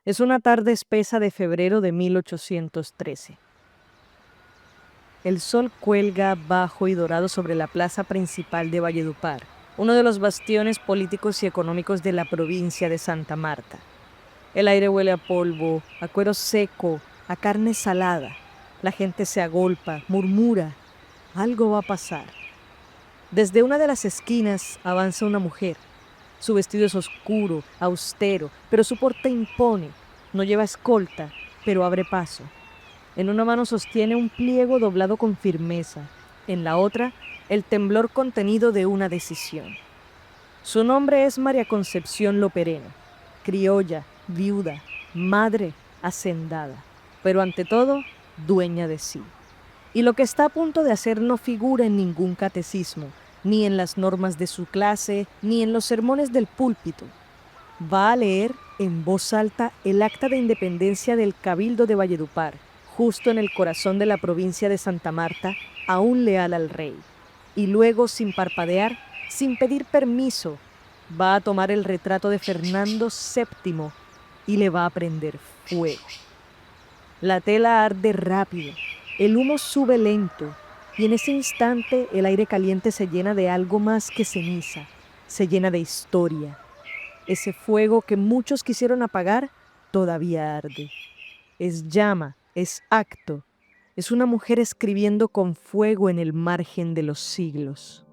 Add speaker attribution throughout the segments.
Speaker 1: Es una tarde espesa de febrero de 1813. El sol cuelga bajo y dorado sobre la plaza principal de Valledupar, uno de los bastiones políticos y económicos de la provincia de Santa Marta. El aire huele a polvo, a cuero seco, a carne salada. La gente se agolpa, murmura. Algo va a pasar. Desde una de las esquinas avanza una mujer. Su vestido es oscuro, austero, pero su porte impone. No lleva escolta, pero abre paso. En una mano sostiene un pliego doblado con firmeza. En la otra, el temblor contenido de una decisión. Su nombre es María Concepción Lopereno, criolla, viuda, madre, hacendada, pero ante todo, dueña de sí. Y lo que está a punto de hacer no figura en ningún catecismo, ni en las normas de su clase, ni en los sermones del púlpito. Va a leer en voz alta el acta de independencia del Cabildo de Valledupar, justo en el corazón de la provincia de Santa Marta, aún leal al rey. Y luego, sin parpadear, sin pedir permiso, va a tomar el retrato de Fernando VII y le va a prender fuego. La tela arde rápido, el humo sube lento, y en ese instante el aire caliente se llena de algo más que ceniza, se llena de historia. Ese fuego que muchos quisieron apagar todavía arde. Es llama, es acto, es una mujer escribiendo con fuego en el margen de los siglos.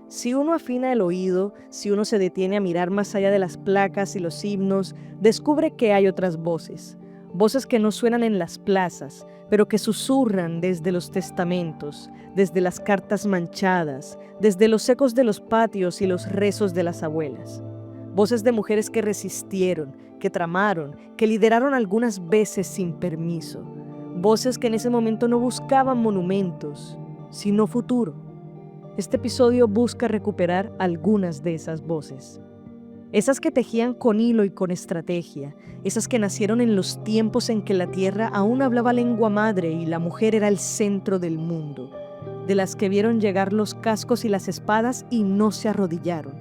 Speaker 1: Si uno afina el oído, si uno se detiene a mirar más allá de las placas y los himnos, descubre que hay otras voces, voces que no suenan en las plazas, pero que susurran desde los testamentos, desde las cartas manchadas, desde los ecos de los patios y los rezos de las abuelas. Voces de mujeres que resistieron, que tramaron, que lideraron algunas veces sin permiso. Voces que en ese momento no buscaban monumentos, sino futuro. Este episodio busca recuperar algunas de esas voces. Esas que tejían con hilo y con estrategia, esas que nacieron en los tiempos en que la tierra aún hablaba lengua madre y la mujer era el centro del mundo, de las que vieron llegar los cascos y las espadas y no se arrodillaron,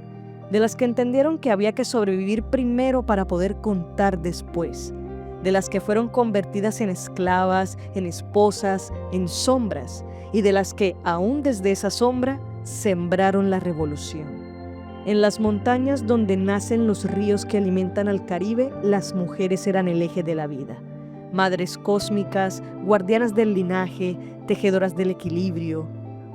Speaker 1: de las que entendieron que había que sobrevivir primero para poder contar después, de las que fueron convertidas en esclavas, en esposas, en sombras, y de las que, aún desde esa sombra, sembraron la revolución. En las montañas donde nacen los ríos que alimentan al Caribe, las mujeres eran el eje de la vida. Madres cósmicas, guardianas del linaje, tejedoras del equilibrio.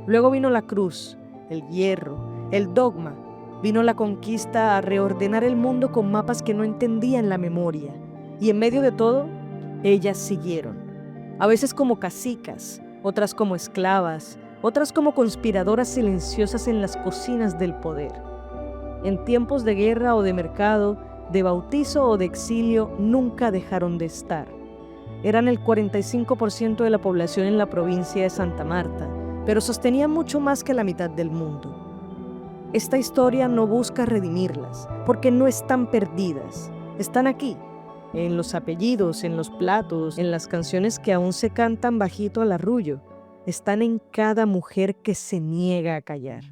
Speaker 1: Luego vino la cruz, el hierro, el dogma. Vino la conquista a reordenar el mundo con mapas que no entendían la memoria. Y en medio de todo, ellas siguieron. A veces como cacicas, otras como esclavas, otras como conspiradoras silenciosas en las cocinas del poder. En tiempos de guerra o de mercado, de bautizo o de exilio, nunca dejaron de estar. Eran el 45% de la población en la provincia de Santa Marta, pero sostenían mucho más que la mitad del mundo. Esta historia no busca redimirlas, porque no están perdidas. Están aquí, en los apellidos, en los platos, en las canciones que aún se cantan bajito al arrullo. Están en cada mujer que se niega a callar.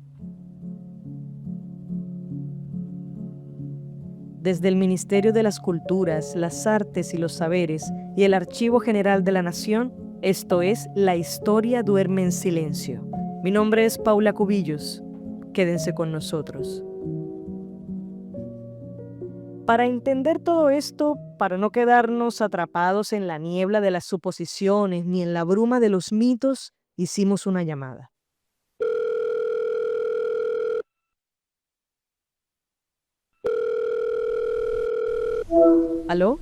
Speaker 1: Desde el Ministerio de las Culturas, las Artes y los Saberes y el Archivo General de la Nación, esto es La Historia Duerme en Silencio. Mi nombre es Paula Cubillos. Quédense con nosotros. Para entender todo esto, para no quedarnos atrapados en la niebla de las suposiciones ni en la bruma de los mitos, hicimos una llamada. ¿Aló?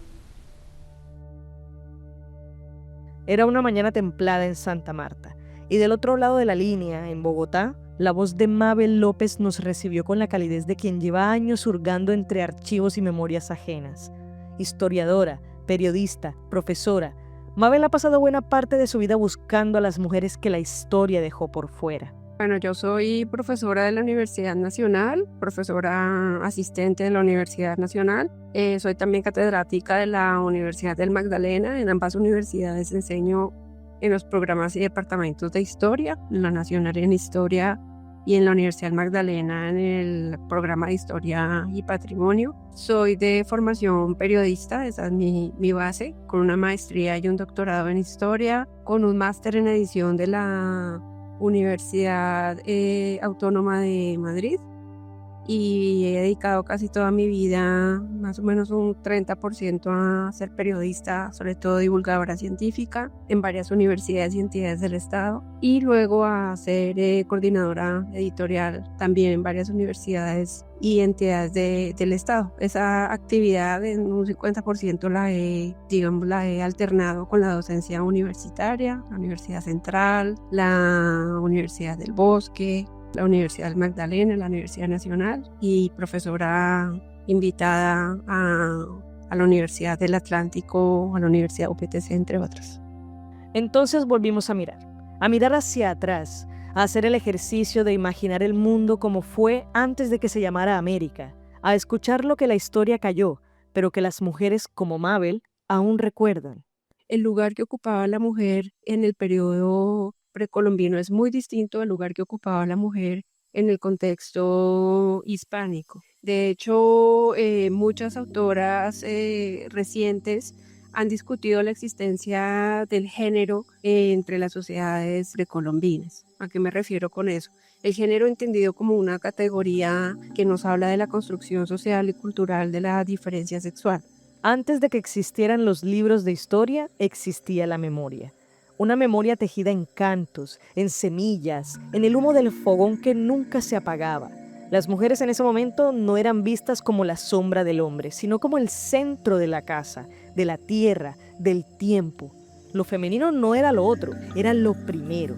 Speaker 1: Era una mañana templada en Santa Marta, y del otro lado de la línea, en Bogotá, la voz de Mabel López nos recibió con la calidez de quien lleva años hurgando entre archivos y memorias ajenas. Historiadora, periodista, profesora, Mabel ha pasado buena parte de su vida buscando a las mujeres que la historia dejó por fuera.
Speaker 2: Bueno, yo soy profesora de la Universidad Nacional, profesora asistente de la Universidad Nacional. Soy también catedrática de la Universidad del Magdalena. En ambas universidades enseño en los programas y departamentos de historia, en la Nacional en Historia y en la Universidad Magdalena en el programa de Historia y Patrimonio. Soy de formación periodista, esa es mi base, con una maestría y un doctorado en Historia, con un máster en edición de la Universidad Autónoma de Madrid, y he dedicado casi toda mi vida, más o menos un 30%, a ser periodista, sobre todo divulgadora científica, en varias universidades y entidades del Estado, y luego a ser coordinadora editorial también en varias universidades y entidades del Estado. Esa actividad en un 50% la he alternado con la docencia universitaria, la Universidad Central, la Universidad del Bosque, la Universidad del Magdalena, la Universidad Nacional, y profesora invitada a la Universidad del Atlántico, a la Universidad UPTC, entre otras.
Speaker 1: Entonces volvimos a mirar hacia atrás, a hacer el ejercicio de imaginar el mundo como fue antes de que se llamara América, a escuchar lo que la historia cayó, pero que las mujeres como Mabel aún recuerdan.
Speaker 2: El lugar que ocupaba la mujer en el periodo precolombino es muy distinto al lugar que ocupaba la mujer en el contexto hispánico. De hecho, muchas autoras recientes han discutido la existencia del género entre las sociedades precolombinas. ¿A qué me refiero con eso? El género entendido como una categoría que nos habla de la construcción social y cultural de la diferencia sexual.
Speaker 1: Antes de que existieran los libros de historia, existía la memoria. Una memoria tejida en cantos, en semillas, en el humo del fogón que nunca se apagaba. Las mujeres en ese momento no eran vistas como la sombra del hombre, sino como el centro de la casa, de la tierra, del tiempo. Lo femenino no era lo otro, era lo primero.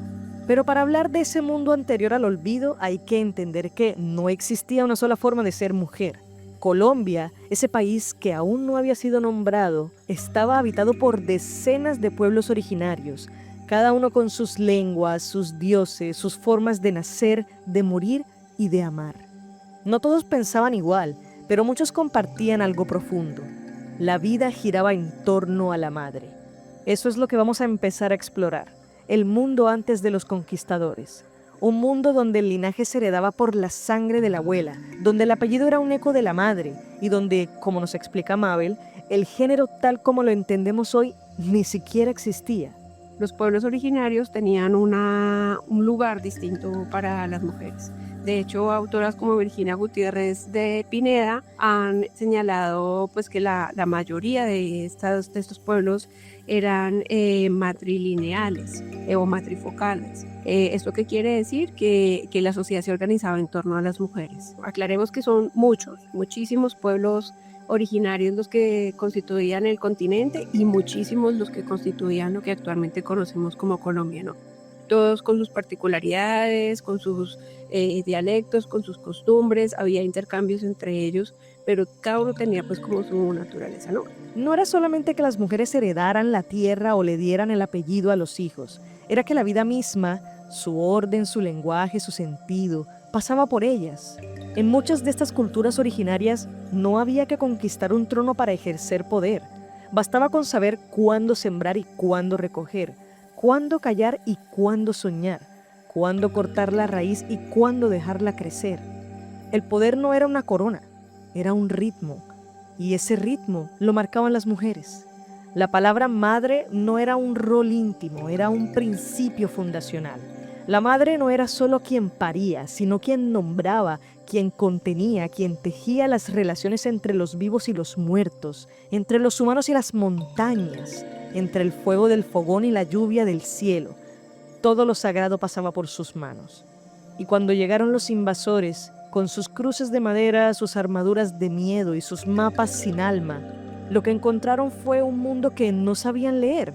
Speaker 1: Pero para hablar de ese mundo anterior al olvido hay que entender que no existía una sola forma de ser mujer. Colombia, ese país que aún no había sido nombrado, estaba habitado por decenas de pueblos originarios, cada uno con sus lenguas, sus dioses, sus formas de nacer, de morir y de amar. No todos pensaban igual, pero muchos compartían algo profundo. La vida giraba en torno a la madre. Eso es lo que vamos a empezar a explorar, el mundo antes de los conquistadores. Un mundo donde el linaje se heredaba por la sangre de la abuela, donde el apellido era un eco de la madre y donde, como nos explica Mabel, el género tal como lo entendemos hoy ni siquiera existía.
Speaker 2: Los pueblos originarios tenían un lugar distinto para las mujeres. De hecho, autoras como Virginia Gutiérrez de Pineda han señalado pues, que la mayoría de estos pueblos eran matrilineales o matrifocales. ¿Esto qué quiere decir? Que la sociedad se organizaba en torno a las mujeres. Aclaremos que son muchísimos pueblos originarios los que constituían el continente y muchísimos los que constituían lo que actualmente conocemos como Colombia, ¿no? Todos con sus particularidades, con sus dialectos, con sus costumbres, había intercambios entre ellos, pero cada uno tenía pues como su naturaleza, ¿no?
Speaker 1: No era solamente que las mujeres heredaran la tierra o le dieran el apellido a los hijos, era que la vida misma, su orden, su lenguaje, su sentido, pasaba por ellas. En muchas de estas culturas originarias no había que conquistar un trono para ejercer poder. Bastaba con saber cuándo sembrar y cuándo recoger, cuándo callar y cuándo soñar, cuándo cortar la raíz y cuándo dejarla crecer. El poder no era una corona, era un ritmo, y ese ritmo lo marcaban las mujeres. La palabra madre no era un rol íntimo, era un principio fundacional. La madre no era solo quien paría, sino quien nombraba, quien contenía, quien tejía las relaciones entre los vivos y los muertos, entre los humanos y las montañas, entre el fuego del fogón y la lluvia del cielo. Todo lo sagrado pasaba por sus manos. Y cuando llegaron los invasores, con sus cruces de madera, sus armaduras de miedo y sus mapas sin alma, lo que encontraron fue un mundo que no sabían leer.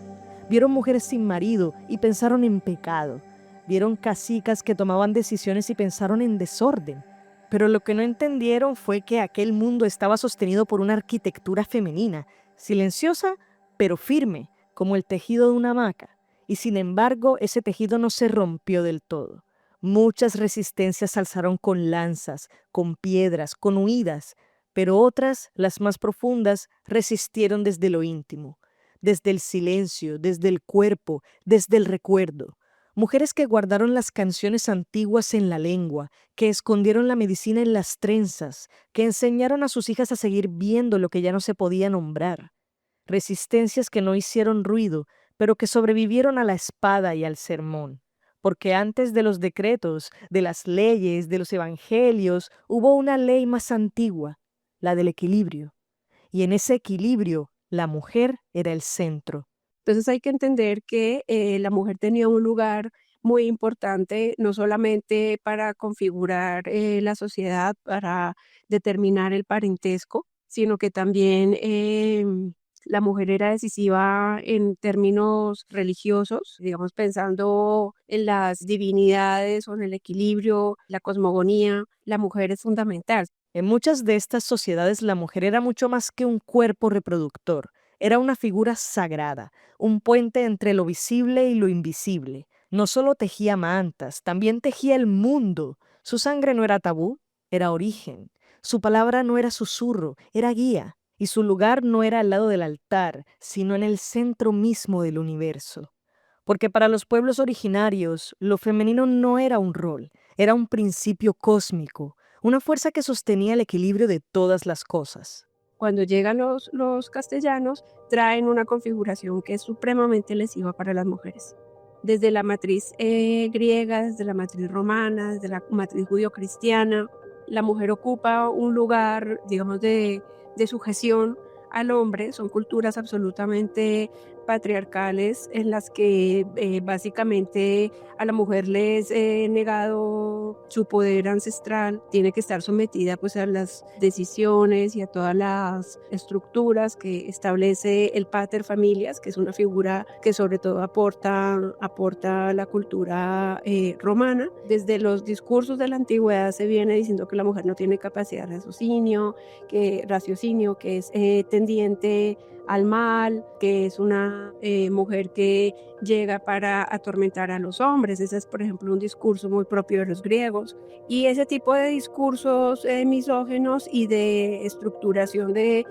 Speaker 1: Vieron mujeres sin marido y pensaron en pecado. Vieron cacicas que tomaban decisiones y pensaron en desorden. Pero lo que no entendieron fue que aquel mundo estaba sostenido por una arquitectura femenina, silenciosa pero firme, como el tejido de una hamaca. Y sin embargo, ese tejido no se rompió del todo. Muchas resistencias se alzaron con lanzas, con piedras, con huidas, pero otras, las más profundas, resistieron desde lo íntimo, desde el silencio, desde el cuerpo, desde el recuerdo. mujeres que guardaron las canciones antiguas en la lengua, que escondieron la medicina en las trenzas, que enseñaron a sus hijas a seguir viendo lo que ya no se podía nombrar. Resistencias que no hicieron ruido, pero que sobrevivieron a la espada y al sermón. Porque antes de los decretos, de las leyes, de los evangelios, hubo una ley más antigua, la del equilibrio. Y en ese equilibrio, la mujer era el centro.
Speaker 2: Entonces hay que entender que la mujer tenía un lugar muy importante, no solamente para configurar la sociedad, para determinar el parentesco, sino que también la mujer era decisiva en términos religiosos, digamos pensando en las divinidades o en el equilibrio, la cosmogonía. La mujer es fundamental.
Speaker 1: En muchas de estas sociedades la mujer era mucho más que un cuerpo reproductor. Era una figura sagrada, un puente entre lo visible y lo invisible. No solo tejía mantas, también tejía el mundo. Su sangre no era tabú, era origen. Su palabra no era susurro, era guía. Y su lugar no era al lado del altar, sino en el centro mismo del universo. Porque para los pueblos originarios, lo femenino no era un rol, era un principio cósmico, una fuerza que sostenía el equilibrio de todas las cosas.
Speaker 2: Cuando llegan los castellanos, traen una configuración que es supremamente lesiva para las mujeres. Desde la matriz griega, desde la matriz romana, desde la matriz judío-cristiana, la mujer ocupa un lugar, digamos, de sujeción al hombre. Son culturas absolutamente patriarcales en las que básicamente a la mujer les he negado su poder ancestral, tiene que estar sometida pues a las decisiones y a todas las estructuras que establece el pater familias, que es una figura que sobre todo aporta la cultura romana. Desde los discursos de la antigüedad se viene diciendo que la mujer no tiene capacidad de raciocinio, que es tendiente al mal, que es una mujer que llega para atormentar a los hombres. Ese es, por ejemplo, un discurso muy propio de los griegos. Y ese tipo de discursos misógenos y de estructuración de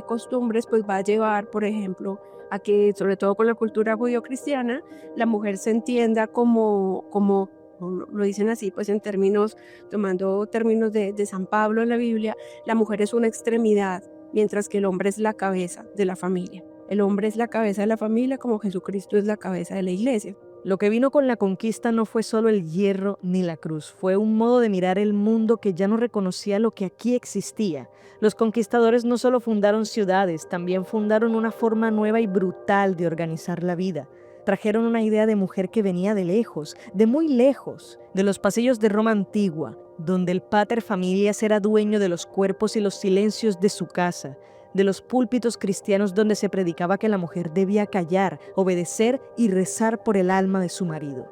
Speaker 2: costumbres, pues va a llevar, por ejemplo, a que, sobre todo con la cultura judío-cristiana, la mujer se entienda como lo dicen así, pues en términos, tomando términos de San Pablo en la Biblia, la mujer es una extremidad, mientras que el hombre es la cabeza de la familia. El hombre es la cabeza de la familia como Jesucristo es la cabeza de la iglesia.
Speaker 1: Lo que vino con la conquista no fue solo el hierro ni la cruz, fue un modo de mirar el mundo que ya no reconocía lo que aquí existía. Los conquistadores no solo fundaron ciudades, también fundaron una forma nueva y brutal de organizar la vida. Trajeron una idea de mujer que venía de lejos, de muy lejos, de los pasillos de Roma antigua, donde el pater familias era dueño de los cuerpos y los silencios de su casa, de los púlpitos cristianos donde se predicaba que la mujer debía callar, obedecer y rezar por el alma de su marido.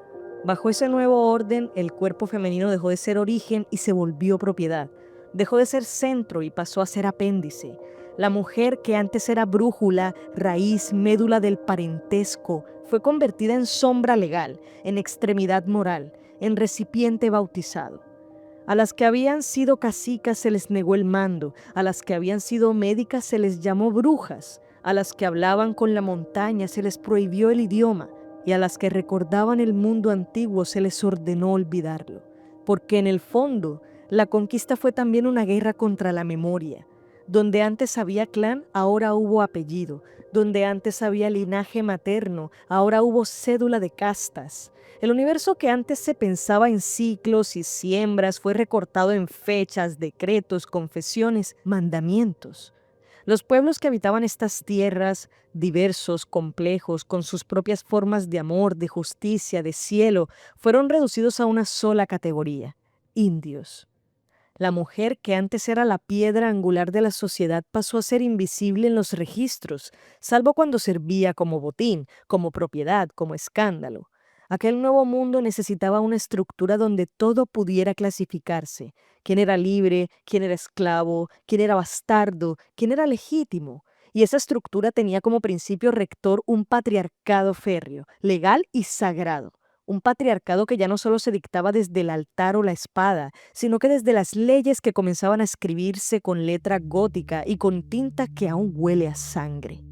Speaker 1: Bajo ese nuevo orden, el cuerpo femenino dejó de ser origen y se volvió propiedad. Dejó de ser centro y pasó a ser apéndice. La mujer que antes era brújula, raíz, médula del parentesco, fue convertida en sombra legal, en extremidad moral, en recipiente bautizado. A las que habían sido cacicas se les negó el mando, a las que habían sido médicas se les llamó brujas, a las que hablaban con la montaña se les prohibió el idioma, y a las que recordaban el mundo antiguo se les ordenó olvidarlo. Porque en el fondo, la conquista fue también una guerra contra la memoria. Donde antes había clan, ahora hubo apellido. Donde antes había linaje materno, ahora hubo cédula de castas. El universo que antes se pensaba en ciclos y siembras fue recortado en fechas, decretos, confesiones, mandamientos. Los pueblos que habitaban estas tierras, diversos, complejos, con sus propias formas de amor, de justicia, de cielo, fueron reducidos a una sola categoría: indios. La mujer, que antes era la piedra angular de la sociedad, pasó a ser invisible en los registros, salvo cuando servía como botín, como propiedad, como escándalo. Aquel nuevo mundo necesitaba una estructura donde todo pudiera clasificarse: quién era libre, quién era esclavo, quién era bastardo, quién era legítimo. Y esa estructura tenía como principio rector un patriarcado férreo, legal y sagrado. Un patriarcado que ya no solo se dictaba desde el altar o la espada, sino que desde las leyes que comenzaban a escribirse con letra gótica y con tinta que aún huele a sangre.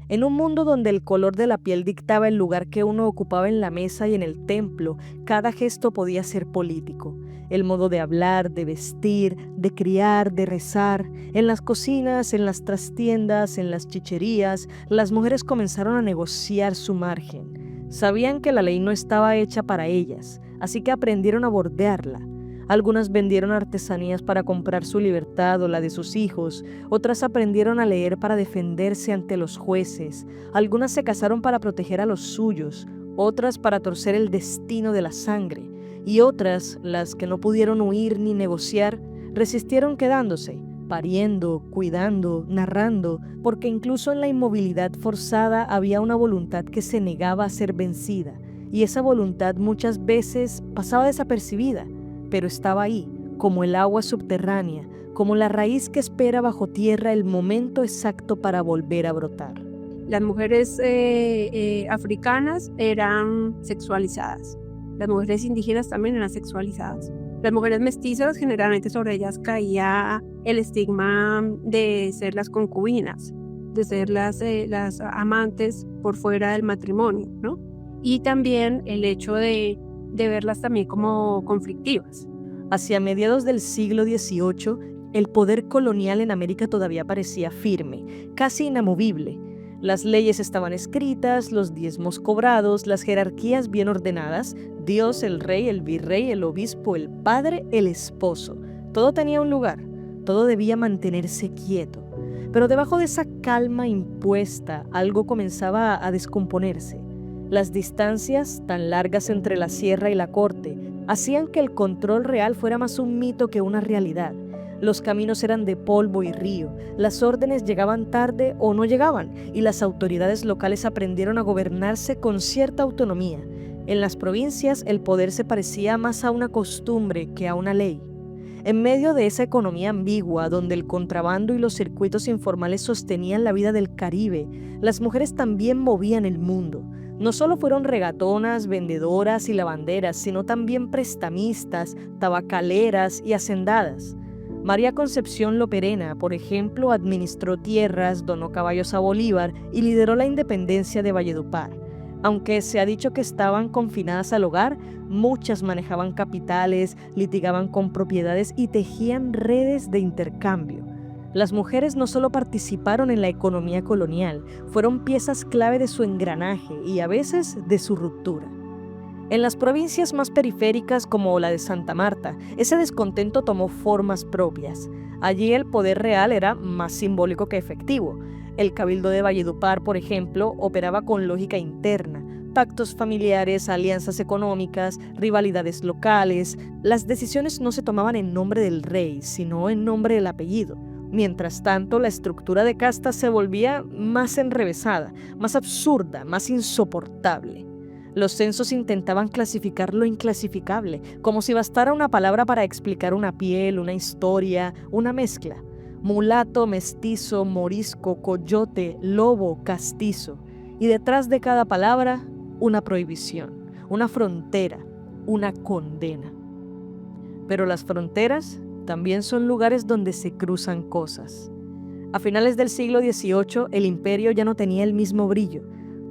Speaker 1: En un mundo donde el color de la piel dictaba el lugar que uno ocupaba en la mesa y en el templo, cada gesto podía ser político. El modo de hablar, de vestir, de criar, de rezar. En las cocinas, en las trastiendas, en las chicherías, las mujeres comenzaron a negociar su margen. Sabían que la ley no estaba hecha para ellas, así que aprendieron a bordearla. Algunas vendieron artesanías para comprar su libertad o la de sus hijos, otras aprendieron a leer para defenderse ante los jueces, algunas se casaron para proteger a los suyos, otras para torcer el destino de la sangre, y otras, las que no pudieron huir ni negociar, resistieron quedándose, pariendo, cuidando, narrando, porque incluso en la inmovilidad forzada había una voluntad que se negaba a ser vencida, y esa voluntad muchas veces pasaba desapercibida, pero estaba ahí, como el agua subterránea, como la raíz que espera bajo tierra el momento exacto para volver a brotar.
Speaker 2: Las mujeres africanas eran sexualizadas. Las mujeres indígenas también eran sexualizadas. Las mujeres mestizas, generalmente sobre ellas caía el estigma de ser las concubinas, de ser las amantes por fuera del matrimonio, ¿no? Y también el hecho de verlas también como conflictivas.
Speaker 1: Hacia mediados del siglo XVIII, el poder colonial en América todavía parecía firme, casi inamovible. Las leyes estaban escritas, los diezmos cobrados, las jerarquías bien ordenadas, Dios, el rey, el virrey, el obispo, el padre, el esposo. Todo tenía un lugar, todo debía mantenerse quieto. Pero debajo de esa calma impuesta, algo comenzaba a descomponerse. Las distancias, tan largas entre la sierra y la corte, hacían que el control real fuera más un mito que una realidad. Los caminos eran de polvo y río, las órdenes llegaban tarde o no llegaban, y las autoridades locales aprendieron a gobernarse con cierta autonomía. En las provincias, el poder se parecía más a una costumbre que a una ley. En medio de esa economía ambigua, donde el contrabando y los circuitos informales sostenían la vida del Caribe, las mujeres también movían el mundo. No solo fueron regatonas, vendedoras y lavanderas, sino también prestamistas, tabacaleras y hacendadas. María Concepción Loperena, por ejemplo, administró tierras, donó caballos a Bolívar y lideró la independencia de Valledupar. Aunque se ha dicho que estaban confinadas al hogar, muchas manejaban capitales, litigaban con propiedades y tejían redes de intercambio. Las mujeres no solo participaron en la economía colonial, fueron piezas clave de su engranaje y a veces de su ruptura. En las provincias más periféricas como la de Santa Marta, ese descontento tomó formas propias. Allí el poder real era más simbólico que efectivo. El Cabildo de Valledupar, por ejemplo, operaba con lógica interna. Pactos familiares, alianzas económicas, rivalidades locales. Las decisiones no se tomaban en nombre del rey, sino en nombre del apellido. Mientras tanto, la estructura de casta se volvía más enrevesada, más absurda, más insoportable. Los censos intentaban clasificar lo inclasificable, como si bastara una palabra para explicar una piel, una historia, una mezcla. Mulato, mestizo, morisco, coyote, lobo, castizo. Y detrás de cada palabra, una prohibición, una frontera, una condena. Pero las fronteras también son lugares donde se cruzan cosas. A finales del siglo XVIII, el imperio ya no tenía el mismo brillo.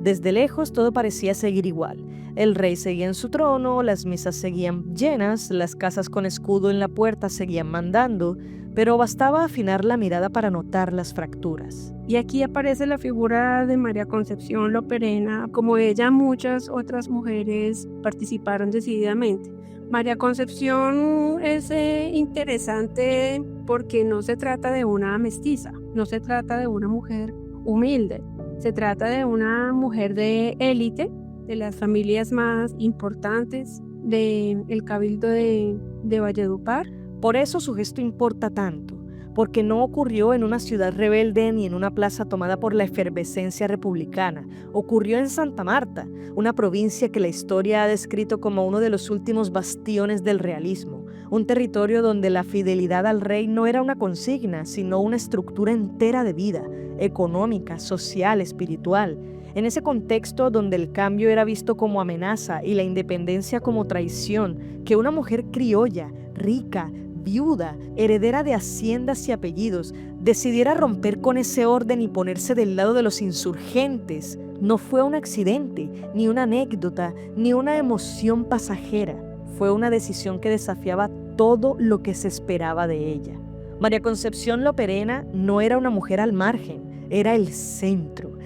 Speaker 1: Desde lejos todo parecía seguir igual. El rey seguía en su trono, las misas seguían llenas, las casas con escudo en la puerta seguían mandando, pero bastaba afinar la mirada para notar las fracturas.
Speaker 2: Y aquí aparece la figura de María Concepción Loperena. Como ella, muchas otras mujeres participaron decididamente. María Concepción es interesante porque no se trata de una mestiza, no se trata de una mujer humilde, se trata de una mujer de élite, de las familias más importantes del Cabildo de Valledupar.
Speaker 1: Por eso su gesto importa tanto, porque no ocurrió en una ciudad rebelde ni en una plaza tomada por la efervescencia republicana. Ocurrió en Santa Marta, una provincia que la historia ha descrito como uno de los últimos bastiones del realismo, un territorio donde la fidelidad al rey no era una consigna, sino una estructura entera de vida, económica, social, espiritual. En ese contexto donde el cambio era visto como amenaza y la independencia como traición, que una mujer criolla, rica, viuda, heredera de haciendas y apellidos, decidiera romper con ese orden y ponerse del lado de los insurgentes, no fue un accidente, ni una anécdota, ni una emoción pasajera. Fue una decisión que desafiaba todo lo que se esperaba de ella. María Concepción Loperena no era una mujer al margen, era el centro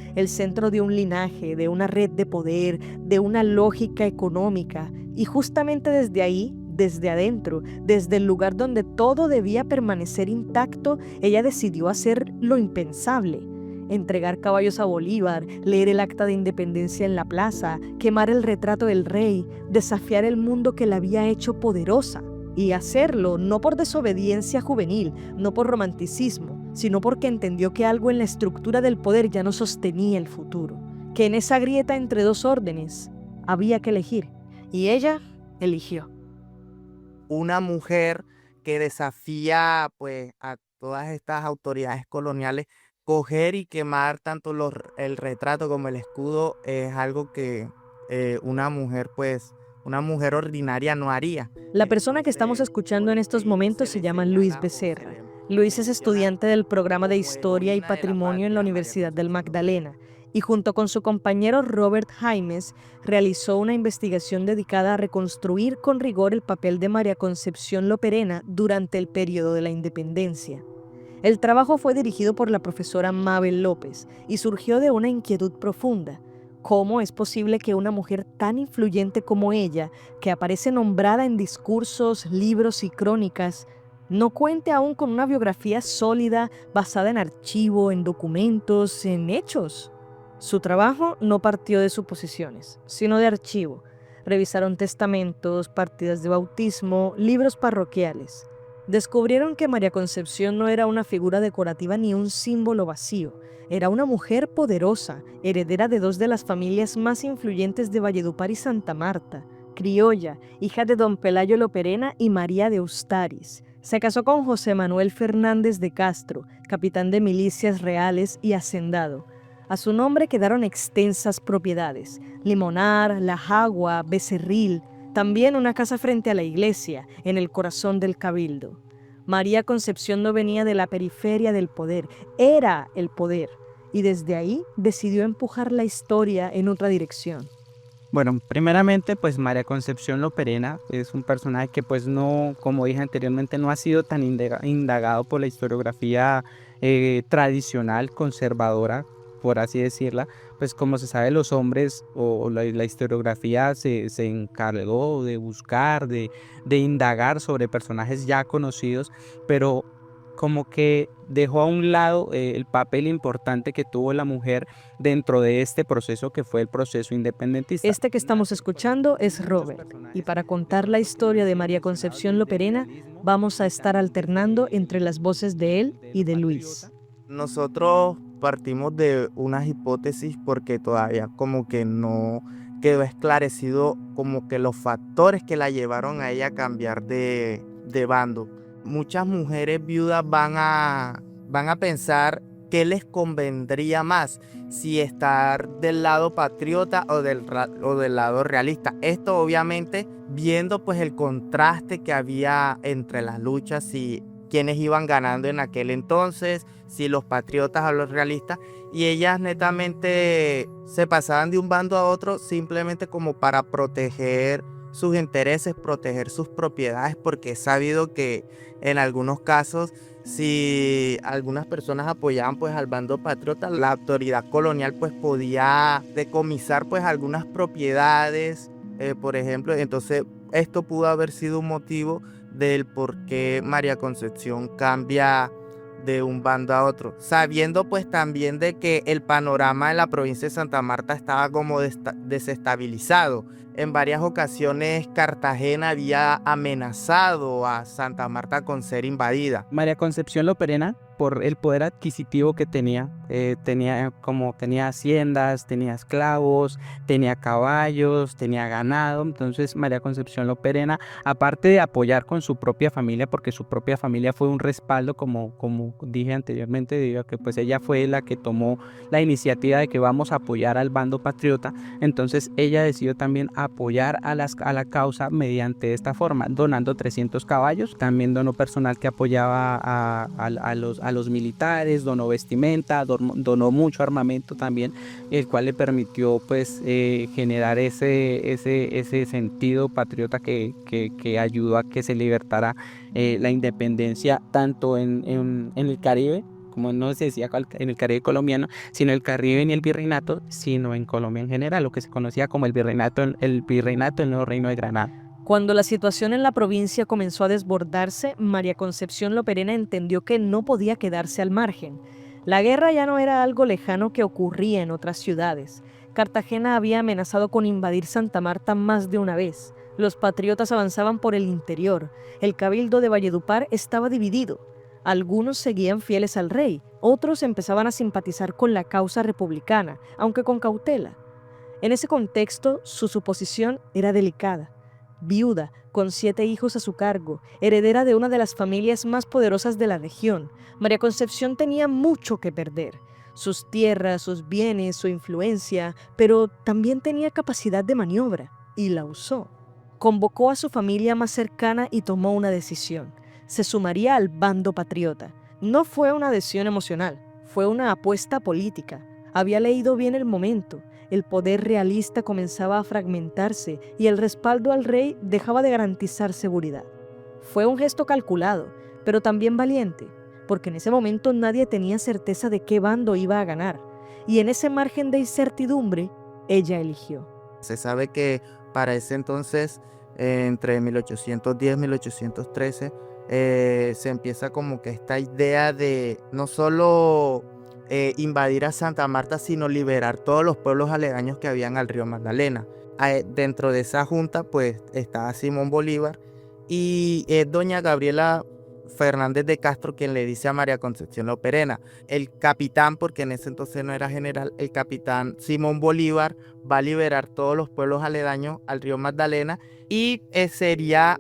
Speaker 1: de un linaje, de una red de poder, de una lógica económica. Y justamente desde ahí, desde adentro, desde el lugar donde todo debía permanecer intacto, ella decidió hacer lo impensable: entregar caballos a Bolívar, leer el acta de independencia en la plaza, quemar el retrato del rey, desafiar el mundo que la había hecho poderosa. Y hacerlo no por desobediencia juvenil, no por romanticismo, sino porque entendió que algo en la estructura del poder ya no sostenía el futuro, que en esa grieta entre dos órdenes había que elegir, y ella eligió.
Speaker 3: Una mujer que desafía pues a todas estas autoridades coloniales, coger y quemar tanto el retrato como el escudo es algo que una mujer ordinaria no haría.
Speaker 1: La persona que estamos escuchando en estos momentos se llama Luis Becerra. Luis es estudiante del programa de Historia y Patrimonio en la Universidad del Magdalena y junto con su compañero Robert Jaimes realizó una investigación dedicada a reconstruir con rigor el papel de María Concepción Loperena durante el periodo de la independencia. El trabajo fue dirigido por la profesora Mabel López y surgió de una inquietud profunda. ¿Cómo es posible que una mujer tan influyente como ella, que aparece nombrada en discursos, libros y crónicas, no cuente aún con una biografía sólida basada en archivo, en documentos, en hechos? Su trabajo no partió de suposiciones, sino de archivo. Revisaron testamentos, partidas de bautismo, libros parroquiales. Descubrieron que María Concepción no era una figura decorativa ni un símbolo vacío. Era una mujer poderosa, heredera de dos de las familias más influyentes de Valledupar y Santa Marta, criolla, hija de don Pelayo Loperena y María de Ustaris. Se casó con José Manuel Fernández de Castro, capitán de milicias reales y hacendado. A su nombre quedaron extensas propiedades: Limonar, La Jagua, Becerril, también una casa frente a la iglesia, en el corazón del cabildo. María Concepción no venía de la periferia del poder, era el poder, y desde ahí decidió empujar la historia en otra dirección.
Speaker 4: Bueno, primeramente, pues María Concepción Loperena es un personaje que pues no, como dije anteriormente, no ha sido tan indagado por la historiografía tradicional, conservadora, por así decirla. Pues como se sabe, los hombres o la historiografía se encargó de buscar, de indagar sobre personajes ya conocidos, pero como que dejó a un lado el papel importante que tuvo la mujer dentro de este proceso que fue el proceso independentista.
Speaker 1: Este que estamos escuchando es Robert, y para contar la historia de María Concepción Loperena vamos a estar alternando entre las voces de él y de Luis.
Speaker 3: Nosotros partimos de unas hipótesis porque todavía como que no quedó esclarecido como que los factores que la llevaron a ella a cambiar de bando. Muchas mujeres viudas van a pensar qué les convendría más, si estar del lado patriota o del lado realista. Esto obviamente viendo pues el contraste que había entre las luchas y quienes iban ganando en aquel entonces, si los patriotas o los realistas, y ellas netamente se pasaban de un bando a otro simplemente como para proteger sus intereses, proteger sus propiedades, porque es sabido que en algunos casos, si algunas personas apoyaban pues al bando patriota, la autoridad colonial pues podía decomisar pues algunas propiedades, por ejemplo. Entonces esto pudo haber sido un motivo del por qué María Concepción cambia de un bando a otro, sabiendo pues también de que el panorama de la provincia de Santa Marta estaba como desestabilizado. En varias ocasiones Cartagena había amenazado a Santa Marta con ser invadida.
Speaker 4: María Concepción Loperena, por el poder adquisitivo que tenía haciendas, tenía esclavos, tenía caballos, tenía ganado. Entonces María Concepción Loperena, aparte de apoyar con su propia familia, porque su propia familia fue un respaldo, como dije anteriormente, debido a que pues ella fue la que tomó la iniciativa de que vamos a apoyar al bando patriota. Entonces ella decidió también apoyar a la causa mediante esta forma, donando 300 caballos. También donó personal que apoyaba a los militares, donó vestimenta, donó mucho armamento también, el cual le permitió pues generar ese sentido patriota que ayudó a que se libertara la independencia tanto en el Caribe, como no se decía en el Caribe colombiano, sino el Caribe ni el virreinato, sino en Colombia en general, lo que se conocía como el virreinato del Nuevo Reino de Granada.
Speaker 1: Cuando la situación en la provincia comenzó a desbordarse, María Concepción Loperena entendió que no podía quedarse al margen. La guerra ya no era algo lejano que ocurría en otras ciudades. Cartagena había amenazado con invadir Santa Marta más de una vez. Los patriotas avanzaban por el interior. El cabildo de Valledupar estaba dividido. Algunos seguían fieles al rey, otros empezaban a simpatizar con la causa republicana, aunque con cautela. En ese contexto, su suposición era delicada. Viuda, con 7 hijos a su cargo, heredera de una de las familias más poderosas de la región, María Concepción tenía mucho que perder. Sus tierras, sus bienes, su influencia, pero también tenía capacidad de maniobra, y la usó. Convocó a su familia más cercana y tomó una decisión. Se sumaría al bando patriota. No fue una adhesión emocional, fue una apuesta política. Había leído bien el momento. El poder realista comenzaba a fragmentarse y el respaldo al rey dejaba de garantizar seguridad. Fue un gesto calculado, pero también valiente, porque en ese momento nadie tenía certeza de qué bando iba a ganar. Y en ese margen de incertidumbre, ella eligió.
Speaker 3: Se sabe que para ese entonces, entre 1810 y 1813, se empieza como que esta idea de no solo invadir a Santa Marta, sino liberar todos los pueblos aledaños que habían al río Magdalena. Dentro de esa junta pues estaba Simón Bolívar y es doña Gabriela Fernández de Castro quien le dice a María Concepción Loperena, el capitán, porque en ese entonces no era general, el capitán Simón Bolívar va a liberar todos los pueblos aledaños al río Magdalena y sería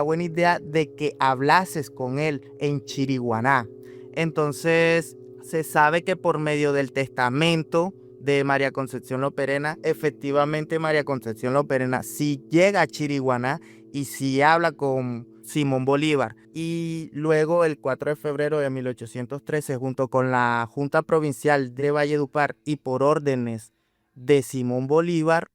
Speaker 3: buena idea de que hablases con él en Chiriguaná. Entonces se sabe que por medio del testamento de María Concepción Loperena, efectivamente María Concepción Loperena sí llega a Chiriguaná y sí habla con Simón Bolívar. Y luego el 4 de febrero de 1813, junto con la Junta Provincial de Valledupar y por órdenes de Simón Bolívar,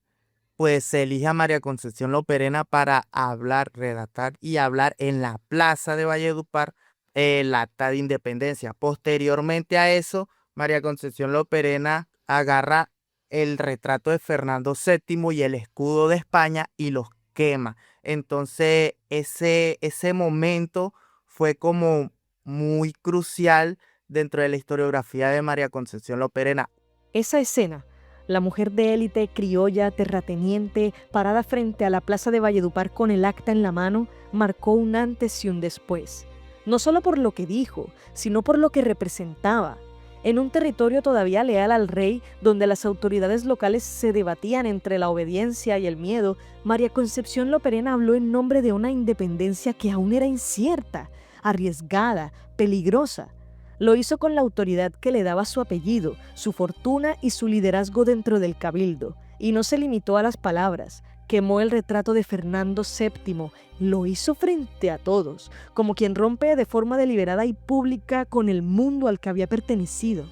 Speaker 3: pues se elige a María Concepción Loperena para hablar, redactar y hablar en la plaza de Valledupar el acta de independencia. Posteriormente a eso, María Concepción Loperena agarra el retrato de Fernando VII y el escudo de España y los quema. Entonces ese momento fue como muy crucial dentro de la historiografía de María Concepción Loperena.
Speaker 1: Esa escena, la mujer de élite criolla terrateniente parada frente a la plaza de Valledupar con el acta en la mano, marcó un antes y un después. No solo por lo que dijo, sino por lo que representaba. En un territorio todavía leal al rey, donde las autoridades locales se debatían entre la obediencia y el miedo, María Concepción Loperena habló en nombre de una independencia que aún era incierta, arriesgada, peligrosa. Lo hizo con la autoridad que le daba su apellido, su fortuna y su liderazgo dentro del cabildo. Y no se limitó a las palabras. Quemó el retrato de Fernando VII. Lo hizo frente a todos, como quien rompe de forma deliberada y pública con el mundo al que había pertenecido.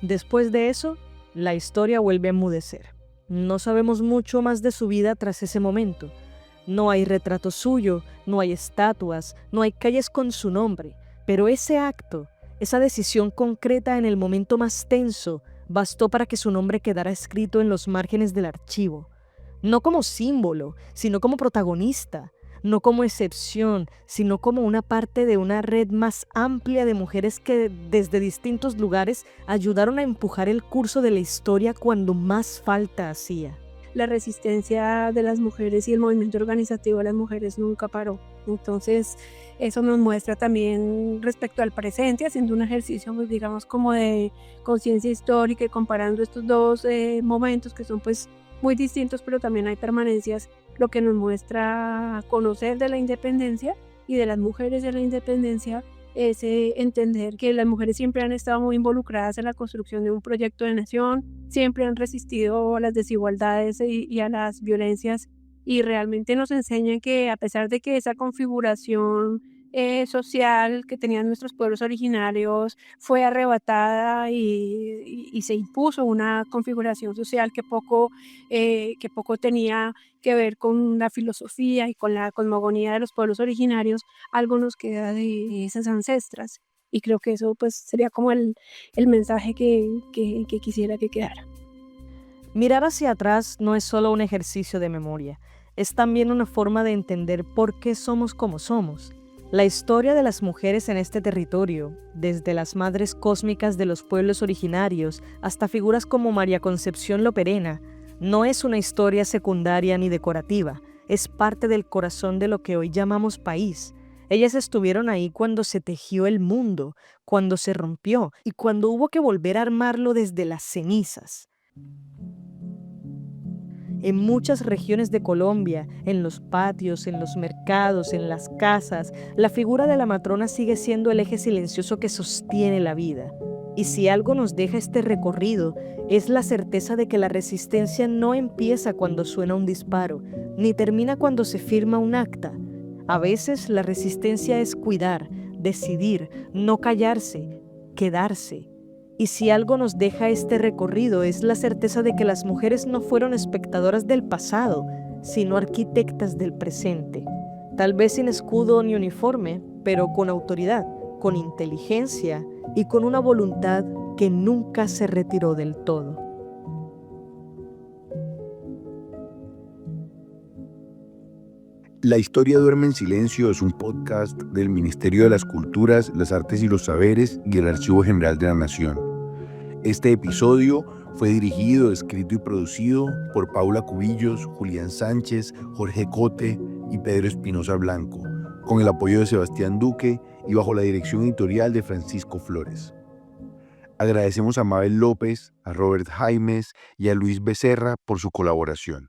Speaker 1: Después de eso, la historia vuelve a enmudecer. No sabemos mucho más de su vida tras ese momento. No hay retrato suyo, no hay estatuas, no hay calles con su nombre, pero ese acto, esa decisión concreta en el momento más tenso, bastó para que su nombre quedara escrito en los márgenes del archivo. No como símbolo, sino como protagonista. No como excepción, sino como una parte de una red más amplia de mujeres que desde distintos lugares ayudaron a empujar el curso de la historia cuando más falta hacía.
Speaker 2: La resistencia de las mujeres y el movimiento organizativo de las mujeres nunca paró. Entonces, eso nos muestra también respecto al presente, haciendo un ejercicio, pues, digamos, como de conciencia histórica y comparando estos dos momentos que son pues muy distintos, pero también hay permanencias, lo que nos muestra conocer de la independencia y de las mujeres de la independencia ese entender que las mujeres siempre han estado muy involucradas en la construcción de un proyecto de nación, siempre han resistido a las desigualdades y a las violencias, y realmente nos enseñan que a pesar de que esa configuración social que tenían nuestros pueblos originarios fue arrebatada y se impuso una configuración social que poco tenía que ver con la filosofía y con la cosmogonía de los pueblos originarios, algo nos queda de esas ancestras. Y creo que eso pues sería como el mensaje que quisiera que quedara.
Speaker 1: Mirar hacia atrás no es solo un ejercicio de memoria, es también una forma de entender por qué somos como somos. La historia de las mujeres en este territorio, desde las madres cósmicas de los pueblos originarios hasta figuras como María Concepción Loperena, no es una historia secundaria ni decorativa, es parte del corazón de lo que hoy llamamos país. Ellas estuvieron ahí cuando se tejió el mundo, cuando se rompió y cuando hubo que volver a armarlo desde las cenizas. En muchas regiones de Colombia, en los patios, en los mercados, en las casas, la figura de la matrona sigue siendo el eje silencioso que sostiene la vida. Y si algo nos deja este recorrido, es la certeza de que la resistencia no empieza cuando suena un disparo, ni termina cuando se firma un acta. A veces la resistencia es cuidar, decidir, no callarse, quedarse. Y si algo nos deja este recorrido es la certeza de que las mujeres no fueron espectadoras del pasado, sino arquitectas del presente. Tal vez sin escudo ni uniforme, pero con autoridad, con inteligencia y con una voluntad que nunca se retiró del todo.
Speaker 5: La historia duerme en silencio es un podcast del Ministerio de las Culturas, las Artes y los Saberes y el Archivo General de la Nación. Este episodio fue dirigido, escrito y producido por Paula Cubillos, Julián Sánchez, Jorge Cote y Pedro Espinosa Blanco, con el apoyo de Sebastián Duque y bajo la dirección editorial de Francisco Flores. Agradecemos a Mabel López, a Robert Jaimes y a Luis Becerra por su colaboración.